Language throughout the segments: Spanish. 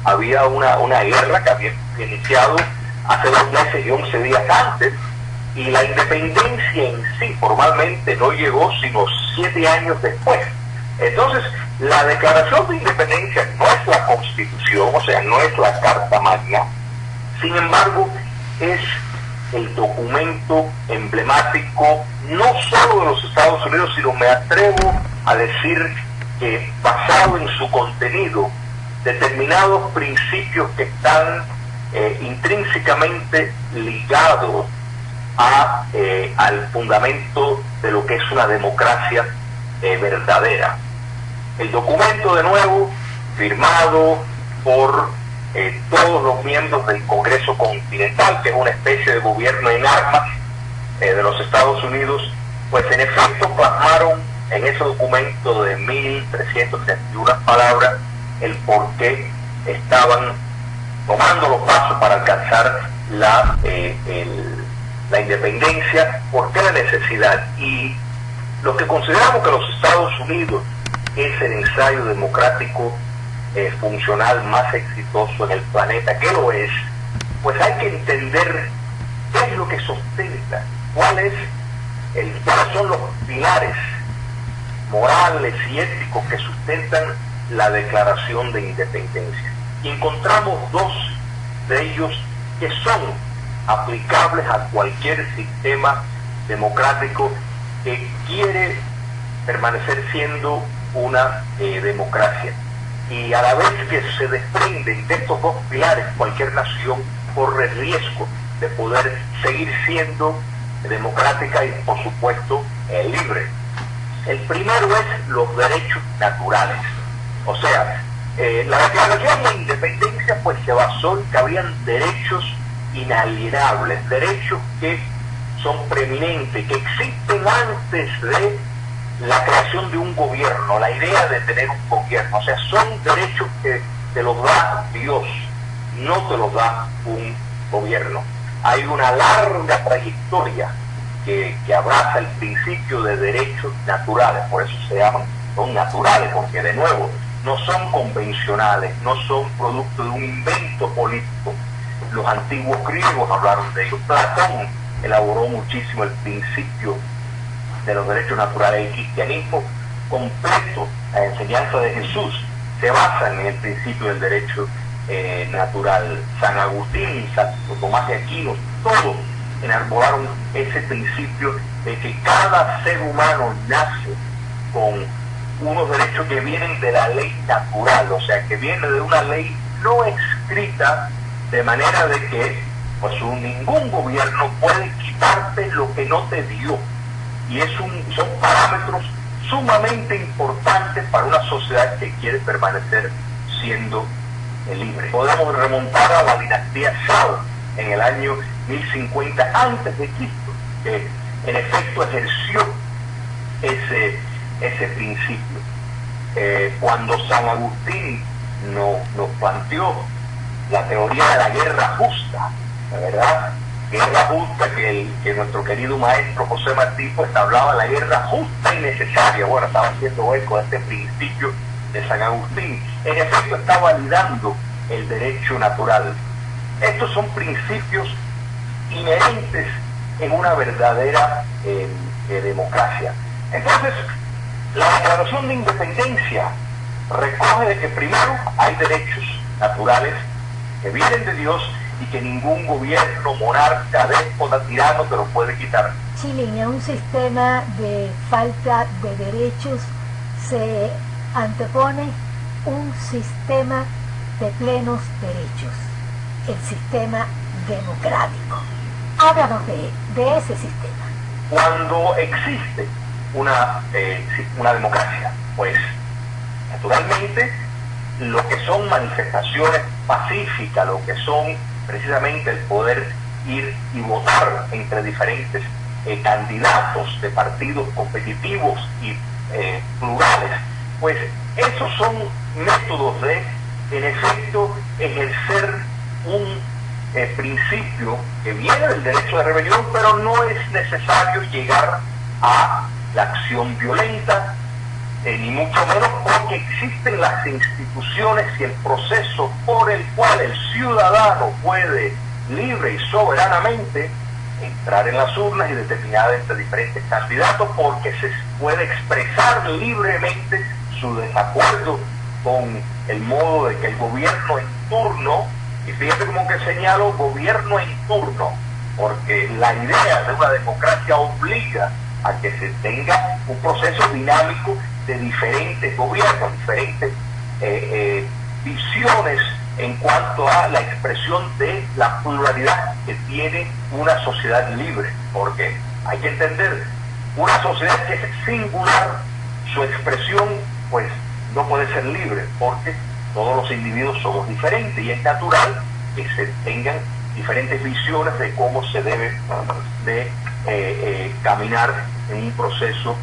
había una guerra que había iniciado hace 2 meses y 11 días antes, y la independencia en sí formalmente no llegó sino 7 años después. Entonces, la declaración de independencia no es la Constitución, o sea, no es la Carta Magna. Sin embargo, es el documento emblemático no solo de los Estados Unidos, sino me atrevo a decir que, basado en su contenido, determinados principios que están intrínsecamente ligados al fundamento de lo que es una democracia verdadera. El documento, de nuevo, firmado por todos los miembros del Congreso Continental, que es una especie de gobierno en armas de los Estados Unidos, pues en efecto plasmaron en ese documento de 1.331 palabras el por qué estaban tomando los pasos para alcanzar la independencia, por qué la necesidad. Y los que consideramos que los Estados Unidos es el ensayo democrático funcional más exitoso en el planeta, que lo es, pues hay que entender qué es lo que sustenta, cuáles son los pilares morales y éticos que sustentan la Declaración de Independencia. Y encontramos 2 de ellos que son aplicables a cualquier sistema democrático que quiere permanecer siendo una democracia. Y a la vez que se desprenden de estos 2 pilares, cualquier nación corre riesgo de poder seguir siendo democrática y, por supuesto, libre. El primero es los derechos naturales. O sea, la Declaración de Independencia pues se basó en que habían derechos inalienables, derechos que son preeminentes, que existen antes de la creación de un gobierno, la idea de tener un gobierno. O sea, son derechos que te los da Dios, no te los da un gobierno. Hay una larga trayectoria que abraza el principio de derechos naturales, por eso se llaman, son naturales, porque de nuevo, no son convencionales, no son producto de un invento político. Los antiguos griegos hablaron de ellos. Platón elaboró muchísimo el principio de los derechos naturales. El cristianismo completo, la enseñanza de Jesús, se basa en el principio del derecho natural. San Agustín, Santo Tomás de Aquino, todos enarbolaron ese principio de que cada ser humano nace con unos derechos que vienen de la ley natural, o sea, que viene de una ley no escrita, de manera de que pues ningún gobierno puede quitarte lo que no te dio. Y son parámetros sumamente importantes para una sociedad que quiere permanecer siendo libre. Podemos remontar a la dinastía Zhao en el año 1050 antes de Cristo, que en efecto ejerció ese principio. Cuando San Agustín nos planteó la teoría de la guerra justa, la verdad, guerra justa que nuestro querido maestro José Martí pues hablaba de la guerra justa y necesaria. Bueno, estaba haciendo eco de este principio de San Agustín. En efecto, está validando el derecho natural. Estos son principios inherentes en una verdadera democracia. Entonces, la Declaración de Independencia recoge de que primero hay derechos naturales que vienen de Dios y que ningún gobierno, monarca, déspota, tirano te lo puede quitar. Chile, en un sistema de falta de derechos se antepone un sistema de plenos derechos, el sistema democrático. Háblanos de ese sistema. Cuando existe una democracia, pues naturalmente lo que son manifestaciones pacíficas, lo que son precisamente el poder ir y votar entre diferentes candidatos de partidos competitivos y plurales, pues esos son métodos de, en efecto, ejercer un principio que viene del derecho de rebelión, pero no es necesario llegar a la acción violenta ni mucho menos porque existen las instituciones y el proceso por el cual el ciudadano puede libre y soberanamente entrar en las urnas y determinar entre diferentes candidatos, porque se puede expresar libremente su desacuerdo con el modo de que el gobierno en turno, y fíjate como que señalo gobierno en turno, porque la idea de una democracia obliga a que se tenga un proceso dinámico de diferentes gobiernos, diferentes visiones en cuanto a la expresión de la pluralidad que tiene una sociedad libre, porque hay que entender, una sociedad que es singular, su expresión pues no puede ser libre, porque todos los individuos somos diferentes y es natural que se tengan diferentes visiones de cómo se debe de caminar en un proceso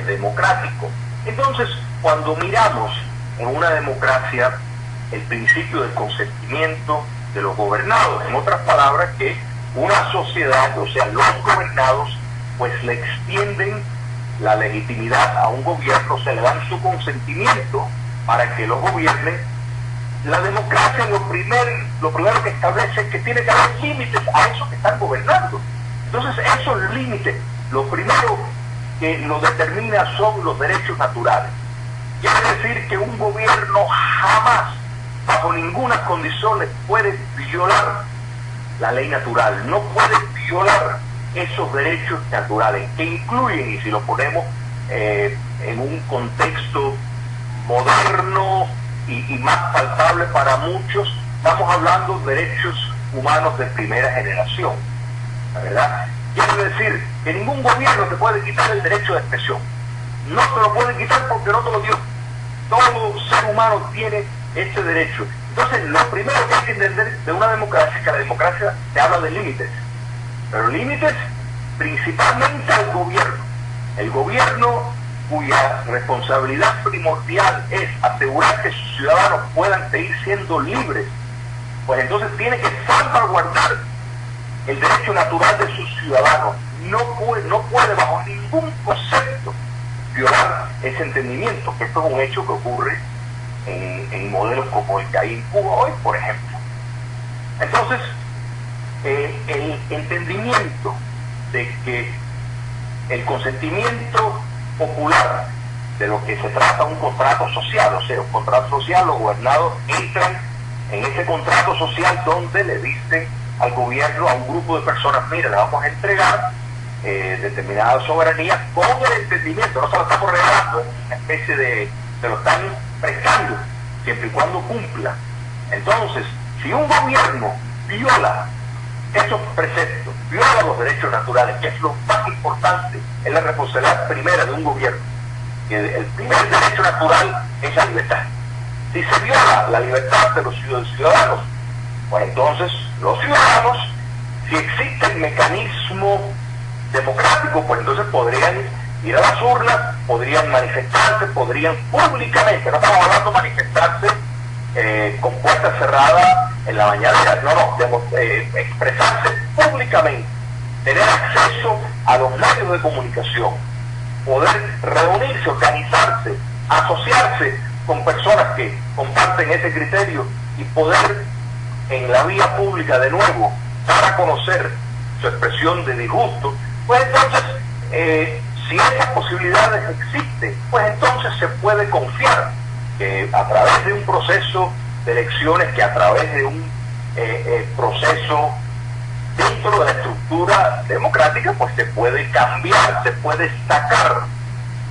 democrático. Entonces, cuando miramos en una democracia el principio del consentimiento de los gobernados, en otras palabras, que una sociedad, o sea, los gobernados, pues le extienden la legitimidad a un gobierno, se le dan su consentimiento para que lo gobierne. La democracia lo primero que establece es que tiene que haber límites a eso que están gobernando. Entonces, esos límites, lo primero que lo determina son los derechos naturales. Quiere decir que un gobierno jamás, bajo ninguna condición, puede violar la ley natural, no puede violar esos derechos naturales, que incluyen, y si lo ponemos en un contexto moderno y más palpable para muchos, estamos hablando de derechos humanos de primera generación, ¿la verdad? Quiere decir que ningún gobierno te puede quitar el derecho de expresión, no te lo puede quitar porque no te lo dio. Todo ser humano tiene ese derecho. Entonces, lo primero que hay que entender de una democracia es que la democracia te habla de límites, pero límites principalmente al gobierno. El gobierno, cuya responsabilidad primordial es asegurar que sus ciudadanos puedan seguir siendo libres, pues entonces tiene que salvaguardar el derecho natural de sus ciudadanos. No puede bajo ningún concepto violar ese entendimiento, que esto es un hecho que ocurre en modelos como el que hay en Cuba hoy, por ejemplo. Entonces, el entendimiento de que el consentimiento popular, de lo que se trata un contrato social, o sea, un contrato social, los gobernados entran en ese contrato social donde le dicen al gobierno, a un grupo de personas, mira, le vamos a entregar determinada soberanía con el entendimiento, no se lo estamos regalando, es una especie de, se lo están prestando, siempre y cuando cumpla. Entonces, si un gobierno viola esos preceptos, viola los derechos naturales, que es lo más importante, es la responsabilidad primera de un gobierno, que el primer derecho natural es la libertad. Si se viola la libertad de los ciudadanos, pues entonces los ciudadanos, si existe el mecanismo democrático, pues entonces podrían ir a las urnas, podrían manifestarse, podrían públicamente, no estamos hablando de manifestarse con puertas cerradas en la mañana, expresarse públicamente, tener acceso a los medios de comunicación, poder reunirse, organizarse, asociarse con personas que comparten ese criterio y poder en la vía pública de nuevo dar a conocer su expresión de disgusto, pues entonces si esas posibilidades existen, pues entonces se puede confiar que a través de un proceso de elecciones, que a través de un proceso dentro de la estructura democrática, pues se puede cambiar, se puede sacar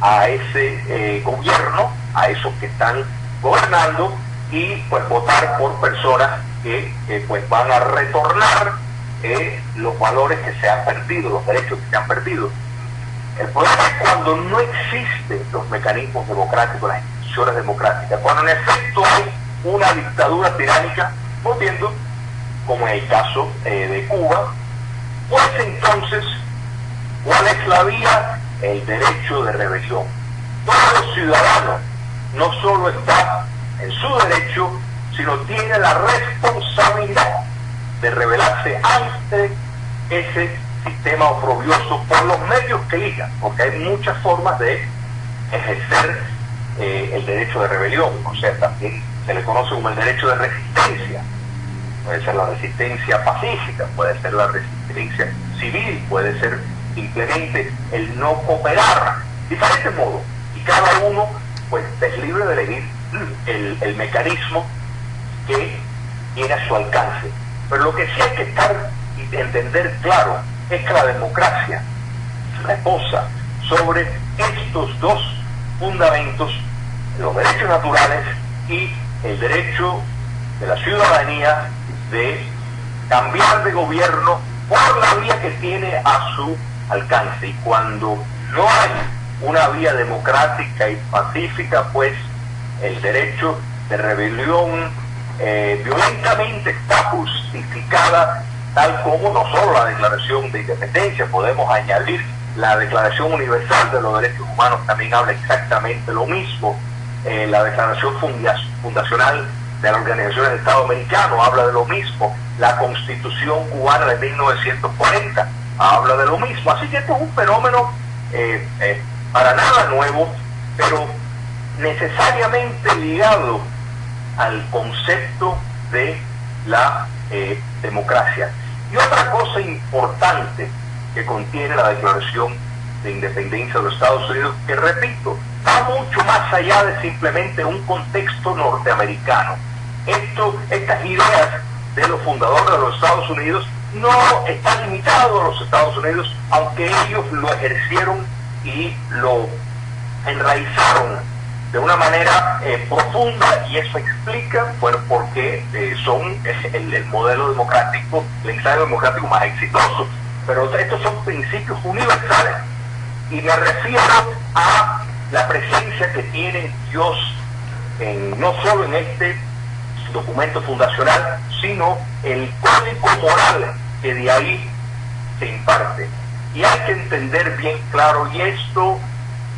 a ese gobierno, a esos que están gobernando, y pues votar por personas que pues van a retornar los valores que se han perdido, los derechos que se han perdido. El problema es cuando no existen los mecanismos democráticos, las instituciones democráticas, cuando en efecto hay una dictadura tiránica moviendo, como en el caso de Cuba, pues entonces, ¿cuál es la vía? El derecho de rebelión. Todo ciudadano no solo está en su derecho, sino tiene la responsabilidad de rebelarse ante ese sistema oprobioso por los medios que elija, porque hay muchas formas de ejercer el derecho de rebelión, o sea, también se le conoce como el derecho de resistencia. Puede ser la resistencia pacífica, puede ser la resistencia civil, puede ser simplemente el no cooperar, diferentes modos, y cada uno pues es libre de elegir el mecanismo que tiene a su alcance. Pero lo que sí hay que estar y entender claro es que la democracia reposa sobre estos dos fundamentos, los derechos naturales y el derecho de la ciudadanía de cambiar de gobierno por la vía que tiene a su alcance. Y cuando no hay una vía democrática y pacífica, pues el derecho de rebelión violentamente está justificada, tal como no solo la Declaración de Independencia, podemos añadir la Declaración Universal de los Derechos Humanos, también habla exactamente lo mismo. La Declaración Fundacional de la Organización del Estado Americano habla de lo mismo. La Constitución cubana de 1940 habla de lo mismo. Así que esto es un fenómeno para nada nuevo, pero necesariamente ligado al concepto de la democracia. Y otra cosa importante que contiene la Declaración de Independencia de los Estados Unidos, que repito, va mucho más allá de simplemente un contexto norteamericano. Estas ideas de los fundadores de los Estados Unidos no están limitados a los Estados Unidos, aunque ellos lo ejercieron y lo enraizaron de una manera profunda, y eso explica, bueno, por qué son el modelo democrático, el ensayo democrático más exitoso. Pero estos son principios universales, y me refiero a la presencia que tiene Dios no solo en este documento fundacional, sino el código moral que de ahí se imparte. Y hay que entender bien claro, y esto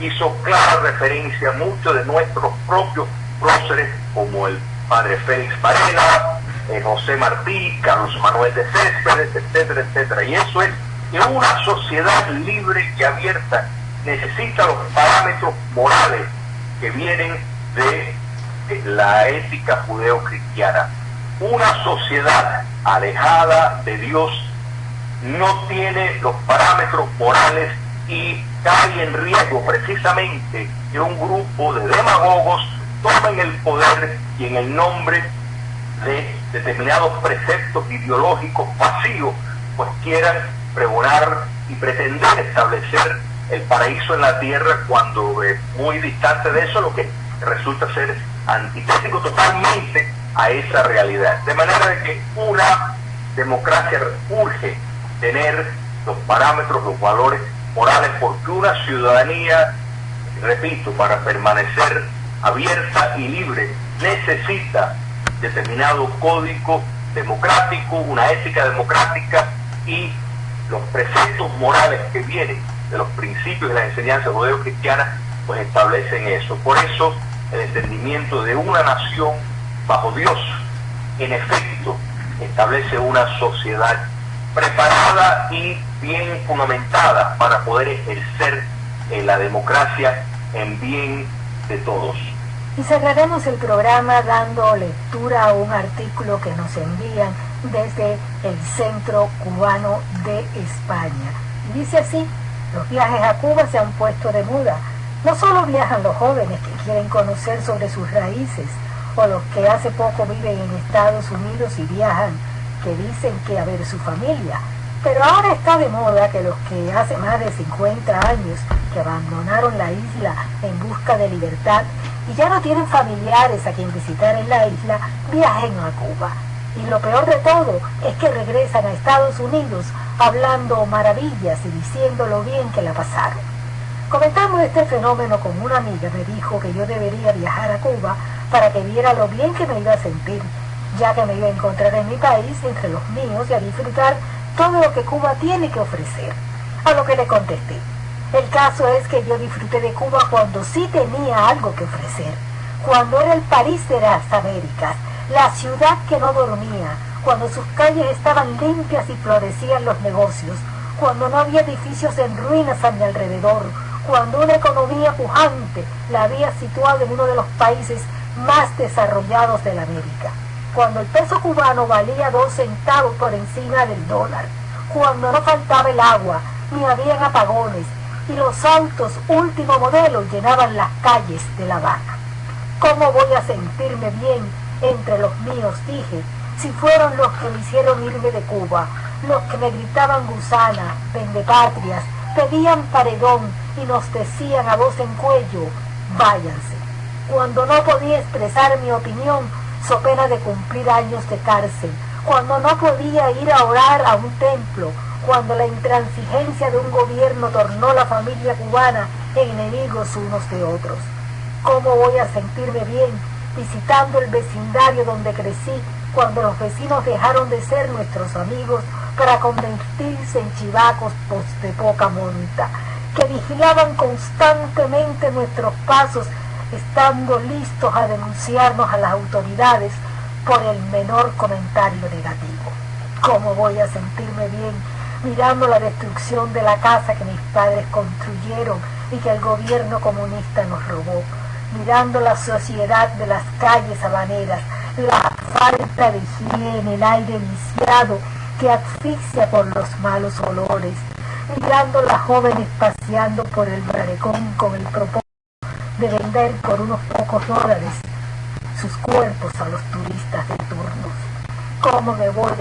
hizo clara referencia a muchos de nuestros propios próceres, como el padre Félix Varela, José Martí, Carlos Manuel de Céspedes, etcétera, etcétera. Y eso es que una sociedad libre y abierta necesita los parámetros morales que vienen de la ética judeo-cristiana. Una sociedad alejada de Dios no tiene los parámetros morales y cae en riesgo precisamente que un grupo de demagogos tomen el poder y en el nombre de determinados preceptos ideológicos vacíos pues quieran pregonar y pretender establecer el paraíso en la tierra, cuando muy distante de eso, lo que resulta ser antitético totalmente a esa realidad. De manera de que una democracia urge tener los parámetros, los valores morales, porque una ciudadanía, repito, para permanecer abierta y libre, necesita determinado código democrático, una ética democrática, y los preceptos morales que vienen de los principios de las enseñanzas judeo-cristianas pues establecen eso. Por eso el entendimiento de una nación bajo Dios, en efecto, establece una sociedad preparada y bien fundamentada para poder ejercer la democracia en bien de todos. Y cerraremos el programa dando lectura a un artículo que nos envían desde el Centro Cubano de España. Y dice así: los viajes a Cuba se han puesto de moda. No solo viajan los jóvenes que quieren conocer sobre sus raíces, o los que hace poco viven en Estados Unidos y viajan, que dicen que a ver su familia. Pero ahora está de moda que los que hace más de 50 años que abandonaron la isla en busca de libertad y ya no tienen familiares a quien visitar en la isla, viajen a Cuba. Y lo peor de todo es que regresan a Estados Unidos hablando maravillas y diciendo lo bien que la pasaron. Comentando este fenómeno con una amiga, me dijo que yo debería viajar a Cuba para que viera lo bien que me iba a sentir, ya que me iba a encontrar en mi país entre los míos y a disfrutar todo lo que Cuba tiene que ofrecer. A lo que le contesté: el caso es que yo disfruté de Cuba cuando sí tenía algo que ofrecer, cuando era el París de las Américas, la ciudad que no dormía, cuando sus calles estaban limpias y florecían los negocios, cuando no había edificios en ruinas a mi alrededor, cuando una economía pujante la había situado en uno de los países más desarrollados de la América, cuando el peso cubano valía 2 centavos por encima del dólar, cuando no faltaba el agua, ni habían apagones, y los autos último modelo llenaban las calles de La Habana. ¿Cómo voy a sentirme bien entre los míos, dije, si fueron los que me hicieron irme de Cuba, los que me gritaban gusana, vendepatrias, pedían paredón y nos decían a voz en cuello, váyanse? Cuando no podía expresar mi opinión, so pena de cumplir años de cárcel, cuando no podía ir a orar a un templo, cuando la intransigencia de un gobierno tornó la familia cubana en enemigos unos de otros. ¿Cómo voy a sentirme bien visitando el vecindario donde crecí, cuando los vecinos dejaron de ser nuestros amigos para convertirse en chivacos de poca monta, que vigilaban constantemente nuestros pasos, estando listos a denunciarnos a las autoridades por el menor comentario negativo? ¿Cómo voy a sentirme bien mirando la destrucción de la casa que mis padres construyeron y que el gobierno comunista nos robó? Mirando la sociedad de las calles habaneras, la falta de higiene, el aire viciado que asfixia por los malos olores, mirando las jóvenes paseando por el malecón con el propósito de vender por unos pocos dólares sus cuerpos a los turistas de turnos. ¿Cómo me voy